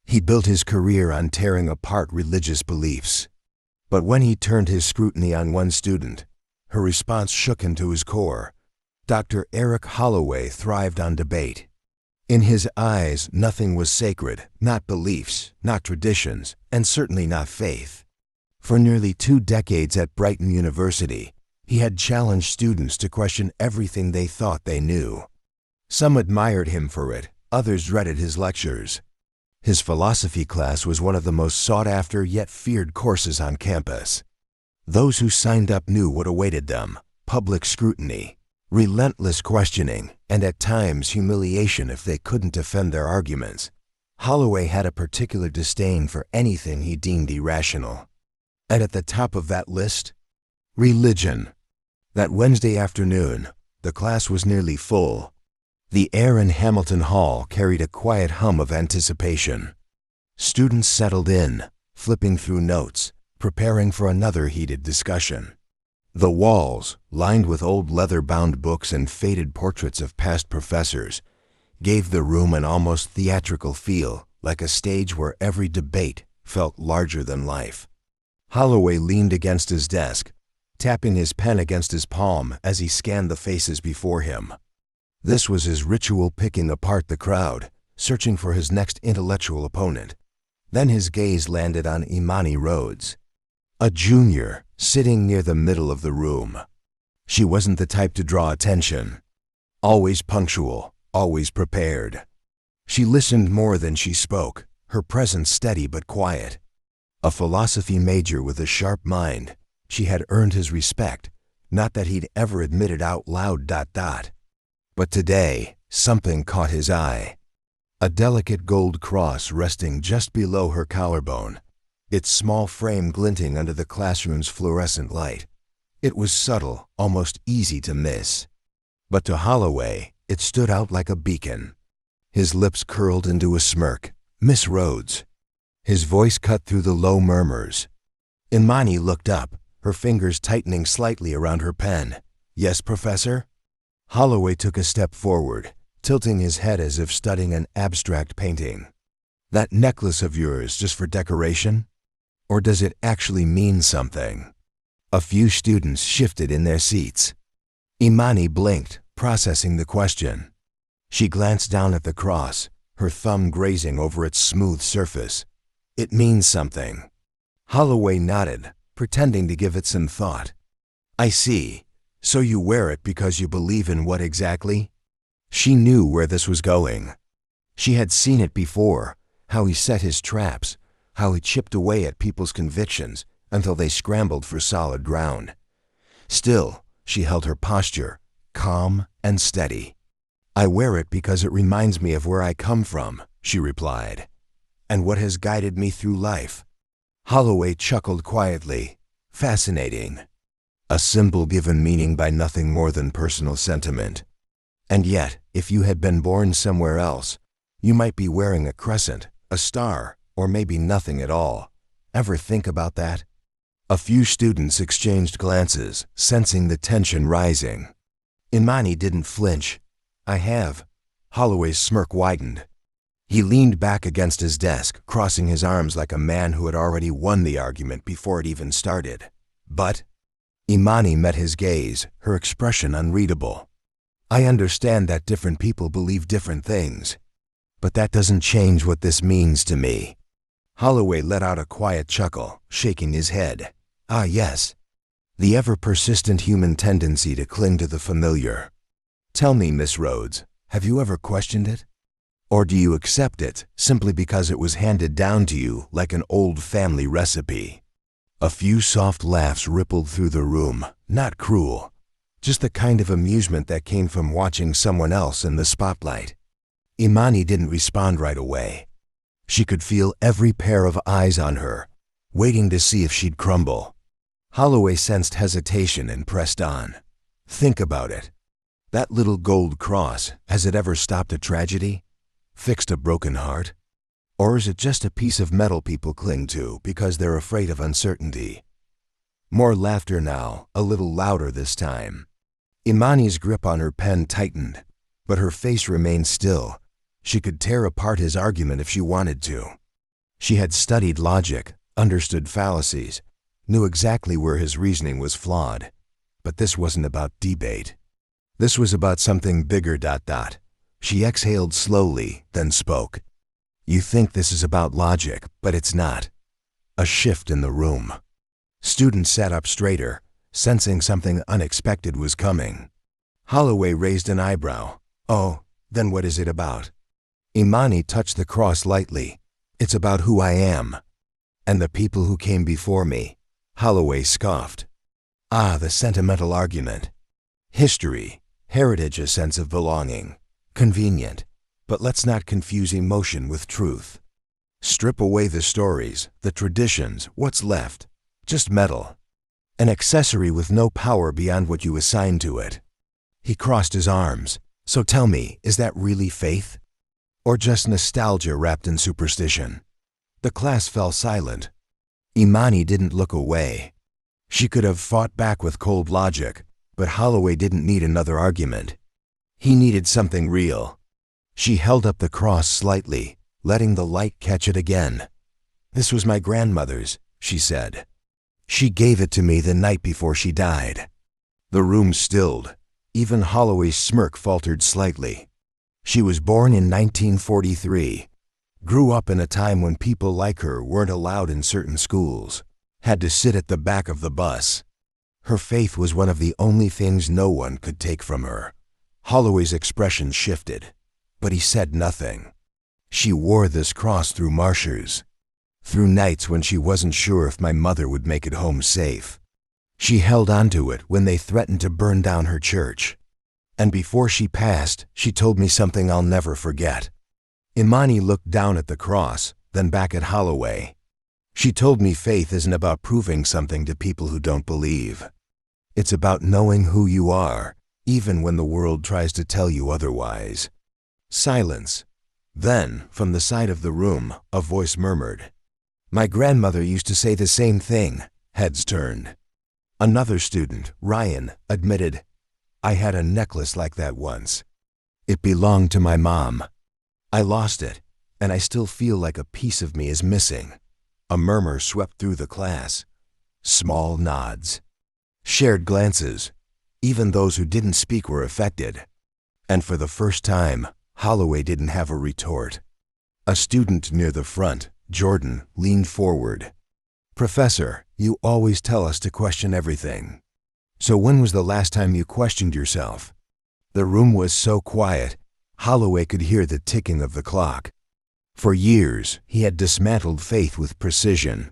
He built his career on tearing apart religious beliefs. But when he turned his scrutiny on one student, her response shook him to his core. Dr. Eric Holloway thrived on debate. In his eyes, nothing was sacred, not beliefs, not traditions, and certainly not faith. For nearly 2 decades at Brighton University, he had challenged students to question everything they thought they knew. Some admired him for it, others dreaded his lectures. His philosophy class was one of the most sought-after yet feared courses on campus. Those who signed up knew what awaited them: public scrutiny, relentless questioning, and at times humiliation if they couldn't defend their arguments. Holloway had a particular disdain for anything he deemed irrational. And at the top of that list, religion. That Wednesday afternoon, the class was nearly full. The air in Hamilton Hall carried a quiet hum of anticipation. Students settled in, flipping through notes, preparing for another heated discussion. The walls, lined with old leather-bound books and faded portraits of past professors, gave the room an almost theatrical feel, like a stage where every debate felt larger than life. Holloway leaned against his desk, tapping his pen against his palm as he scanned the faces before him. This was his ritual, picking apart the crowd, searching for his next intellectual opponent. Then his gaze landed on Imani Rhodes, a junior sitting near the middle of the room. She wasn't the type to draw attention. Always punctual, always prepared. She listened more than she spoke, her presence steady but quiet. A philosophy major with a sharp mind, she had earned his respect, not that he'd ever admitted out loud. But today, something caught his eye. A delicate gold cross resting just below her collarbone, its small frame glinting under the classroom's fluorescent light. It was subtle, almost easy to miss. But to Holloway, it stood out like a beacon. His lips curled into a smirk. "Miss Rhodes." His voice cut through the low murmurs. Imani looked up, her fingers tightening slightly around her pen. "Yes, Professor?" Holloway took a step forward, tilting his head as if studying an abstract painting. "That necklace of yours just for decoration? Or does it actually mean something?" A few students shifted in their seats. Imani blinked, processing the question. She glanced down at the cross, her thumb grazing over its smooth surface. "It means something." Holloway nodded, pretending to give it some thought. "I see. So you wear it because you believe in what exactly?" She knew where this was going. She had seen it before, how he set his traps, how he chipped away at people's convictions until they scrambled for solid ground. Still, she held her posture, calm and steady. "I wear it because it reminds me of where I come from," she replied, "and what has guided me through life." Holloway chuckled quietly. "Fascinating. A symbol given meaning by nothing more than personal sentiment. And yet, if you had been born somewhere else, you might be wearing a crescent, a star, or maybe nothing at all. Ever think about that?" A few students exchanged glances, sensing the tension rising. Imani didn't flinch. "I have." Holloway's smirk widened. He leaned back against his desk, crossing his arms like a man who had already won the argument before it even started. "But?" Imani met his gaze, her expression unreadable. "I understand that different people believe different things, but that doesn't change what this means to me." Holloway let out a quiet chuckle, shaking his head. "Ah, yes. The ever-persistent human tendency to cling to the familiar. Tell me, Miss Rhodes, have you ever questioned it? Or do you accept it simply because it was handed down to you like an old family recipe?" A few soft laughs rippled through the room, not cruel, just the kind of amusement that came from watching someone else in the spotlight. Imani didn't respond right away. She could feel every pair of eyes on her, waiting to see if she'd crumble. Holloway sensed hesitation and pressed on. "Think about it. That little gold cross, has it ever stopped a tragedy? Fixed a broken heart? Or is it just a piece of metal people cling to because they're afraid of uncertainty?" More laughter now, a little louder this time. Imani's grip on her pen tightened, but her face remained still. She could tear apart his argument if she wanted to. She had studied logic, understood fallacies, knew exactly where his reasoning was flawed. But this wasn't about debate. This was about something bigger. She exhaled slowly, then spoke. You think this is about logic, but it's not. A shift in the room. Students sat up straighter, sensing something unexpected was coming. Holloway raised an eyebrow. Oh, then what is it about? Imani touched the cross lightly. It's about who I am. And the people who came before me. Holloway scoffed. Ah, the sentimental argument. History, heritage, a sense of belonging. Convenient. But let's not confuse emotion with truth. Strip away the stories, the traditions, what's left? Just metal. An accessory with no power beyond what you assign to it. He crossed his arms. So tell me, is that really faith? Or just nostalgia wrapped in superstition? The class fell silent. Imani didn't look away. She could have fought back with cold logic, but Holloway didn't need another argument. He needed something real. She held up the cross slightly, letting the light catch it again. This was my grandmother's, she said. She gave it to me the night before she died. The room stilled. Even Holloway's smirk faltered slightly. She was born in 1943. Grew up in a time when people like her weren't allowed in certain schools. Had to sit at the back of the bus. Her faith was one of the only things no one could take from her. Holloway's expression shifted, but he said nothing. She wore this cross through marshers, through nights when she wasn't sure if my mother would make it home safe. She held onto it when they threatened to burn down her church. And before she passed, she told me something I'll never forget. Imani looked down at the cross, then back at Holloway. She told me faith isn't about proving something to people who don't believe. It's about knowing who you are, even when the world tries to tell you otherwise. Silence. Then, from the side of the room, a voice murmured. My grandmother used to say the same thing. Heads turned. Another student, Ryan, admitted, I had a necklace like that once. It belonged to my mom. I lost it, and I still feel like a piece of me is missing. A murmur swept through the class. Small nods. Shared glances. Even those who didn't speak were affected. And for the first time, Holloway didn't have a retort. A student near the front, Jordan, leaned forward. Professor, you always tell us to question everything. So when was the last time you questioned yourself? The room was so quiet, Holloway could hear the ticking of the clock. For years, he had dismantled faith with precision.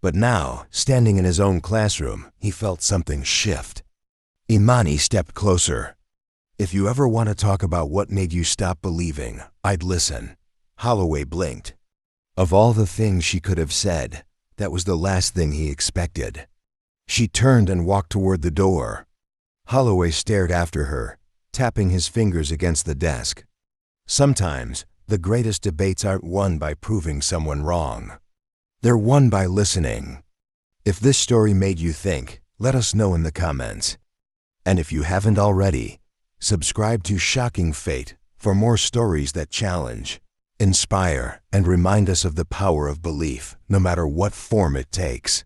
But now, standing in his own classroom, he felt something shift. Imani stepped closer. If you ever want to talk about what made you stop believing, I'd listen. Holloway blinked. Of all the things she could have said, that was the last thing he expected. She turned and walked toward the door. Holloway stared after her, tapping his fingers against the desk. Sometimes, the greatest debates aren't won by proving someone wrong. They're won by listening. If this story made you think, let us know in the comments. And if you haven't already, subscribe to Shocking Fate for more stories that challenge, inspire, and remind us of the power of belief, no matter what form it takes.